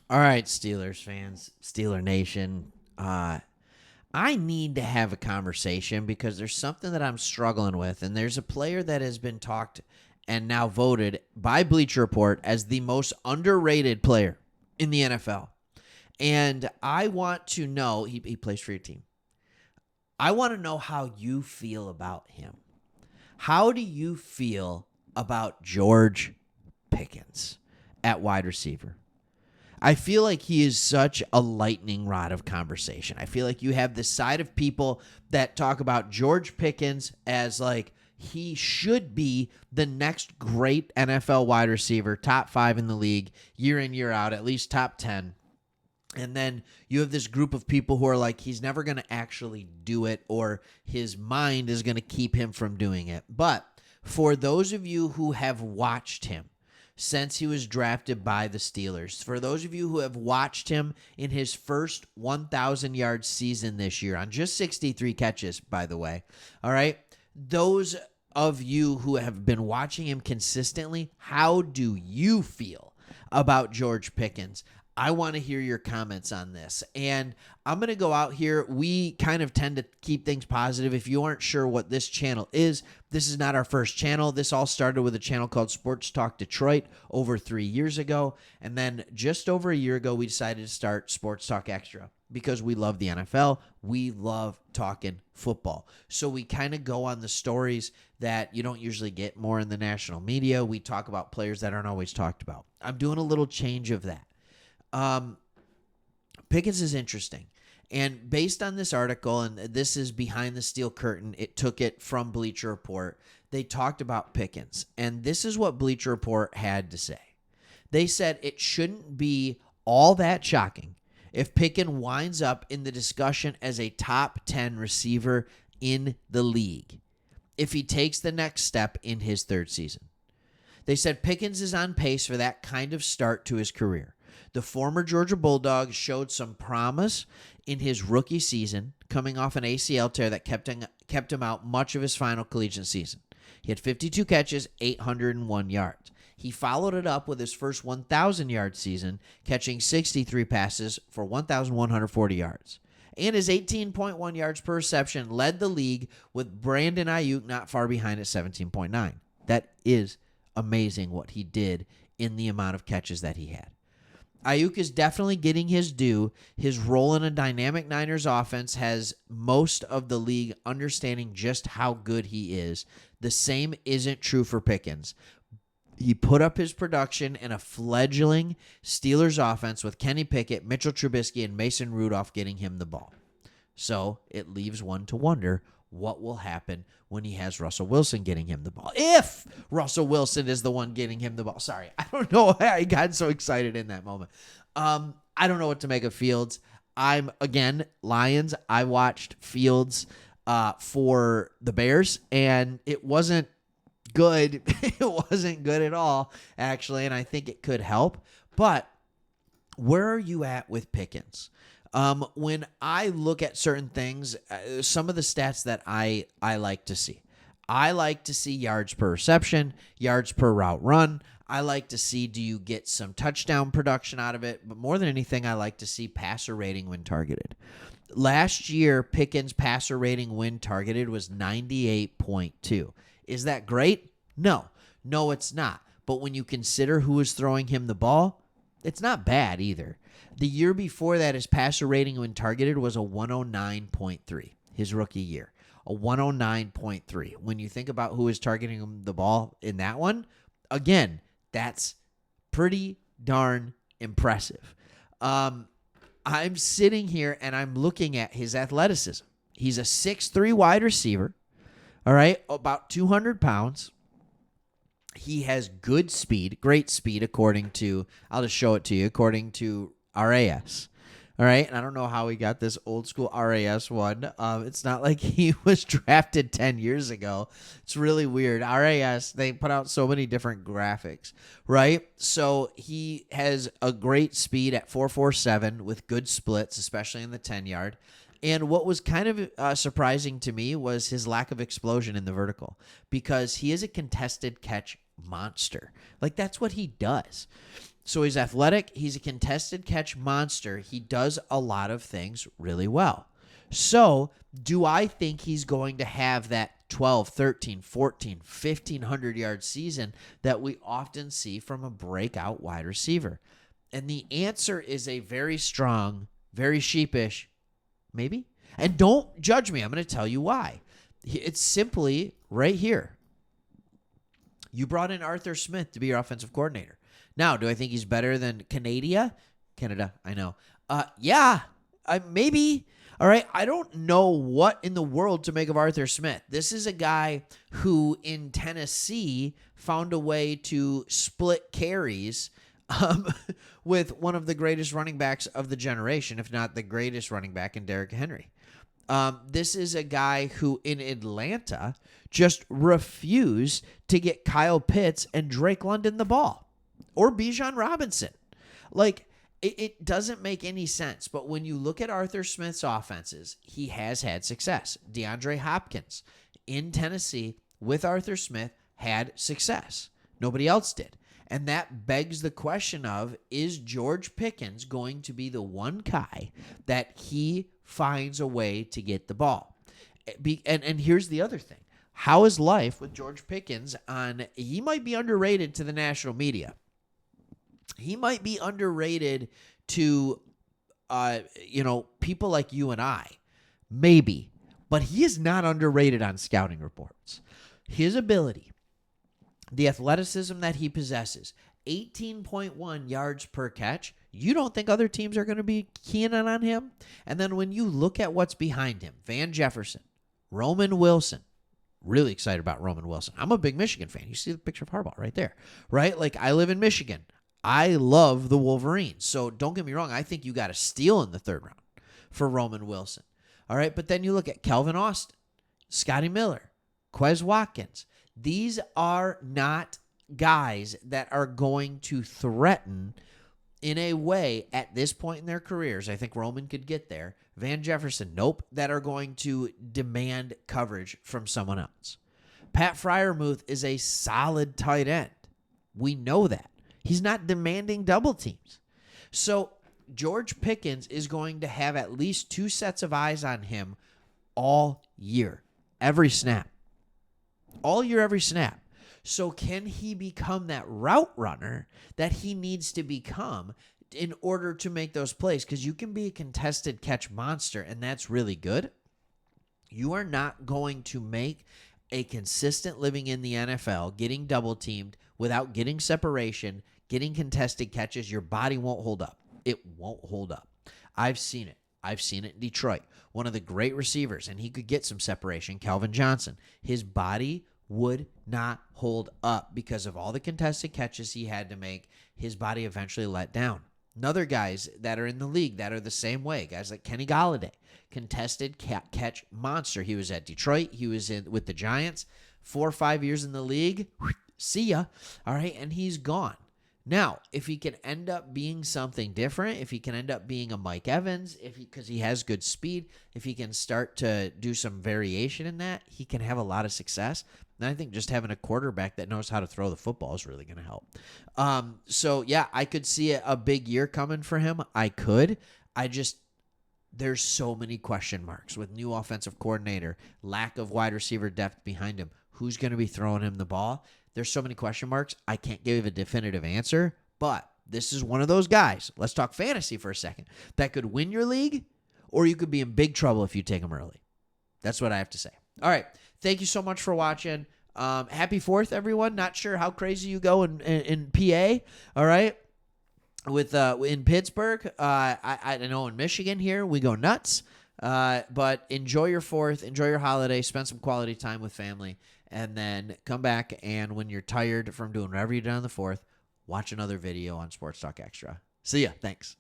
All right, Steelers fans, Steeler Nation. I need to have a conversation because there's something that I'm struggling with, and there's a player that has been talked and now voted by Bleacher Report as the most underrated player in the NFL. And I want to know, he plays for your team. I want to know how you feel about him. How do you feel about George Pickens at wide receiver? I feel like he is such a lightning rod of conversation. I feel like you have this side of people that talk about George Pickens as like he should be the next great NFL wide receiver, top 5 in the league, year in, year out, at least top 10. And then you have this group of people who are like, he's never going to actually do it, or his mind is going to keep him from doing it. But for those of you who have watched him, since he was drafted by the Steelers. For those of you who have watched him in his first 1,000-yard season this year, on just 63 catches, by the way, all right? Those of you who have been watching him consistently, how do you feel about George Pickens? I want to hear your comments on this. And I'm going to go out here. We kind of tend to keep things positive. If you aren't sure what this channel is, this is not our first channel. This all started with a channel called Sports Talk Detroit over 3 years ago. And then just over a year ago, we decided to start Sports Talk Extra because we love the NFL. We love talking football. So we kind of go on the stories that you don't usually get more in the national media. We talk about players that aren't always talked about. I'm doing a little change of that. Pickens is interesting. And based on this article, and this is behind the steel curtain, it took it from Bleacher Report. They talked about Pickens. And this is what Bleacher Report had to say. They said it shouldn't be all that shocking if Pickens winds up in the discussion as a top 10 receiver in the league if he takes the next step in his third season. They said Pickens is on pace for that kind of start to his career. The former Georgia Bulldog showed some promise in his rookie season, coming off an ACL tear that kept him out much of his final collegiate season. He had 52 catches, 801 yards. He followed it up with his first 1,000-yard season, catching 63 passes for 1,140 yards. And his 18.1 yards per reception led the league, with Brandon Ayuk not far behind at 17.9. That is amazing what he did in the amount of catches that he had. Ayuk is definitely getting his due. His role in a dynamic Niners offense has most of the league understanding just how good he is. The same isn't true for Pickens. He put up his production in a fledgling Steelers offense with Kenny Pickett, Mitchell Trubisky, and Mason Rudolph getting him the ball. So it leaves one to wonder what will happen when he has Russell Wilson getting him the ball. If Russell Wilson is the one getting him the ball. Sorry, I don't know why I got so excited in that moment. I don't know what to make of Fields. Lions. I watched Fields for the Bears, and it wasn't good. It wasn't good at all, actually, and I think it could help. But where are you at with Pickens? When I look at certain things, some of the stats that I like to see. I like to see yards per reception, yards per route run. I like to see, do you get some touchdown production out of it? But more than anything, I like to see passer rating when targeted. Last year, Pickens' passer rating when targeted was 98.2. Is that great? No, it's not. But when you consider who is throwing him the ball, it's not bad either. The year before that, his passer rating when targeted was a 109.3, his rookie year. A 109.3. When you think about who is targeting him the ball in that one, again, that's pretty darn impressive. I'm sitting here and I'm looking at his athleticism. He's a 6'3" wide receiver, all right, about 200 pounds. He has good speed, great speed, according to, I'll just show it to you, according to RAS. All right, and I don't know how he got this old school RAS one. It's not like he was drafted 10 years ago. It's really weird. RAS, they put out so many different graphics, right? So he has a great speed at 4.47 with good splits, especially in the 10-yard. And what was kind of surprising to me was his lack of explosion in the vertical, because he is a contested catch monster. Like, that's what he does. So he's athletic. He's a contested catch monster. He does a lot of things really well. So do I think he's going to have that 12, 13, 14, 1,500-yard season that we often see from a breakout wide receiver? And the answer is a very strong, very sheepish, maybe. And don't judge me. I'm going to tell you why. It's simply right here. You brought in Arthur Smith to be your offensive coordinator. Now, do I think he's better than Canada, I know. Yeah, maybe. All right, I don't know what in the world to make of Arthur Smith. This is a guy who in Tennessee found a way to split carries with one of the greatest running backs of the generation, if not the greatest running back in Derrick Henry. This is a guy who in Atlanta just refused to get Kyle Pitts and Drake London the ball or Bijan Robinson. Like, it doesn't make any sense. But when you look at Arthur Smith's offenses, he has had success. DeAndre Hopkins in Tennessee with Arthur Smith had success. Nobody else did. And that begs the question of, is George Pickens going to be the one guy that he finds a way to get the ball? And here's the other thing. How is life with George Pickens he might be underrated to the national media. He might be underrated to, people like you and I. Maybe. But he is not underrated on scouting reports. His ability, the athleticism that he possesses, 18.1 yards per catch. You don't think other teams are going to be keying in on him? And then when you look at what's behind him, Van Jefferson, Roman Wilson, really excited about Roman Wilson. I'm a big Michigan fan. You see the picture of Harbaugh right there, right? Like, I live in Michigan. I love the Wolverines. So don't get me wrong. I think you got a steal in the third round for Roman Wilson. All right. But then you look at Kelvin Austin, Scotty Miller, Quez Watkins. These are not guys that are going to threaten in a way at this point in their careers. I think Roman could get there. Van Jefferson, nope, that are going to demand coverage from someone else. Pat Freiermuth is a solid tight end. We know that. He's not demanding double teams. So George Pickens is going to have at least two sets of eyes on him all year, every snap. All year, every snap. So can he become that route runner that he needs to become in order to make those plays? Because you can be a contested catch monster, and that's really good. You are not going to make a consistent living in the NFL getting double teamed without getting separation, getting contested catches. Your body won't hold up. It won't hold up. I've seen it. I've seen it in Detroit. One of the great receivers, and he could get some separation, Calvin Johnson. His body would not hold up because of all the contested catches he had to make. His body eventually let down. Another guys that are in the league that are the same way, guys like Kenny Golladay, contested catch monster. He was at Detroit. He was with the Giants. 4 or 5 years in the league. See ya. All right, and he's gone. Now, if he can end up being something different, if he can end up being a Mike Evans, because he has good speed, if he can start to do some variation in that, he can have a lot of success. And I think just having a quarterback that knows how to throw the football is really going to help. So, yeah, I could see a big year coming for him. I could. There's so many question marks with new offensive coordinator, lack of wide receiver depth behind him. Who's going to be throwing him the ball? There's so many question marks. I can't give a definitive answer, but this is one of those guys. Let's talk fantasy for a second. That could win your league, or you could be in big trouble if you take him early. That's what I have to say. All right. Thank you so much for watching. Happy 4th, everyone. Not sure how crazy you go in PA. All right. In Pittsburgh, I know in Michigan here we go nuts. But enjoy your 4th, enjoy your holiday, spend some quality time with family, and then come back, and when you're tired from doing whatever you did on the 4th, watch another video on Sports Talk Extra. See ya. Thanks.